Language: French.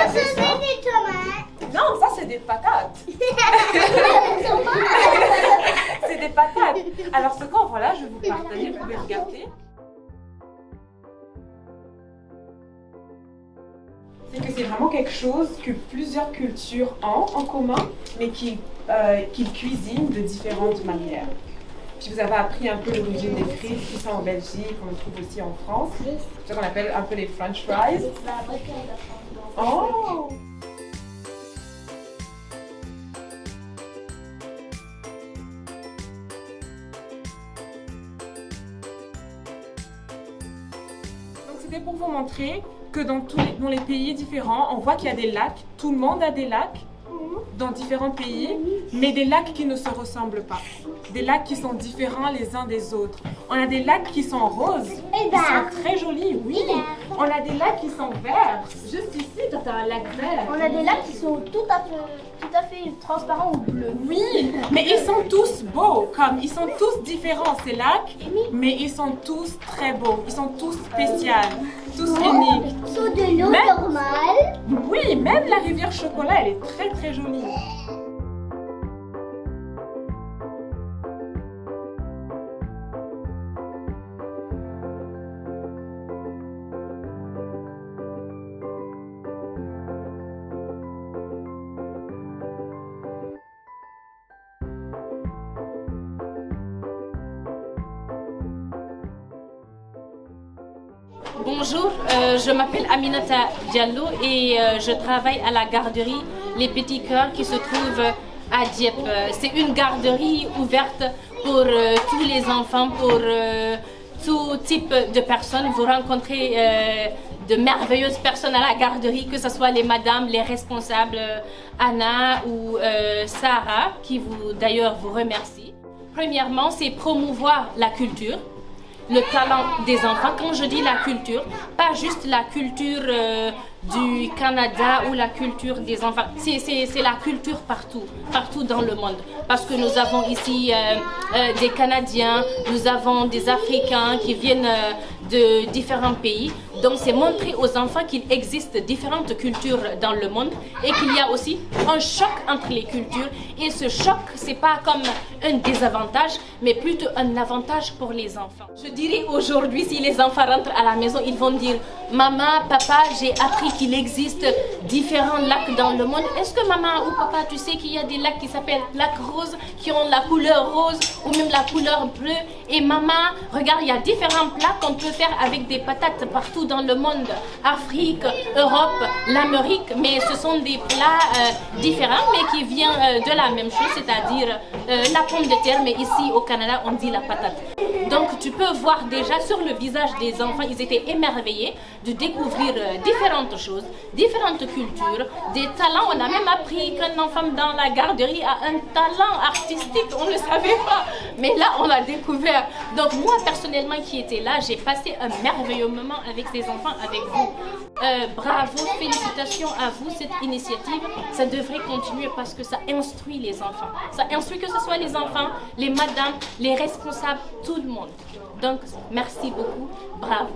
regardez ça. Des tomates. Non, ça c'est des patates. C'est des patates. Alors ce qu'on voit là, je vais vous partager, vous pouvez regarder. C'est que c'est vraiment quelque chose que plusieurs cultures ont en commun, mais qu'ils cuisinent de différentes manières. Puis vous avez appris un peu l'origine des frites qui sont en Belgique, qu'on trouve aussi en France. C'est ce qu'on appelle un peu les French fries. Oh! Donc c'était pour vous montrer que dans les pays différents, on voit qu'il y a des lacs. Tout le monde a des lacs dans différents pays, mais des lacs qui ne se ressemblent pas. Des lacs qui sont différents les uns des autres. On a des lacs qui sont roses, qui sont très jolis, oui. On a des lacs qui sont verts. Juste ici, tu as un lac vert. On a des lacs qui sont tout à fait transparents ou bleus. Oui, mais ils sont tous beaux, comme ils sont tous différents ces lacs, mais ils sont tous très beaux. Ils sont tous spéciaux, tous uniques. Ils sont de l'eau normale. Oui, même la rivière Chocolat, elle est très très jolie. Bonjour, je m'appelle Aminata Diallo et je travaille à la garderie Les Petits Cœurs qui se trouve à Dieppe. C'est une garderie ouverte pour tous les enfants, pour tout type de personnes. Vous rencontrez de merveilleuses personnes à la garderie, que ce soit les madames, les responsables, Anna ou Sarah, qui d'ailleurs vous remercie. Premièrement, c'est promouvoir la culture, le talent des enfants. Quand je dis la culture, pas juste la culture du Canada ou la culture des enfants, c'est la culture partout dans le monde. Parce que nous avons ici des Canadiens, nous avons des Africains qui viennent de différents pays. Donc c'est montrer aux enfants qu'il existe différentes cultures dans le monde et qu'il y a aussi un choc entre les cultures. Et ce choc, c'est pas comme un désavantage, mais plutôt un avantage pour les enfants. Je dirais aujourd'hui, si les enfants rentrent à la maison, ils vont dire « Maman, papa, j'ai appris qu'il existe différents lacs dans le monde. Est-ce que maman ou papa, tu sais qu'il y a des lacs qui s'appellent lacs roses, qui ont la couleur rose ou même la couleur bleue? Et maman, regarde, il y a différents plats qu'on peut faire avec des patates partout dans le monde. Afrique, Europe, l'Amérique, mais ce sont des plats différents, mais qui viennent de la même chose, c'est-à-dire la pomme de terre, mais ici au Canada, on dit la patate. Donc tu peux voir déjà sur le visage des enfants, ils étaient émerveillés de découvrir différentes choses, différentes cultures, des talents. On a même appris qu'un enfant dans la garderie a un talent artistique, on ne le savait pas. Mais là, on l'a découvert. Donc moi, personnellement, qui étais là, j'ai passé un merveilleux moment avec ces enfants, avec vous. Bravo, félicitations à vous, cette initiative. Ça devrait continuer parce que ça instruit les enfants. Ça instruit que ce soit les enfants, les madames, les responsables, tout le monde. Donc, merci beaucoup. Bravo.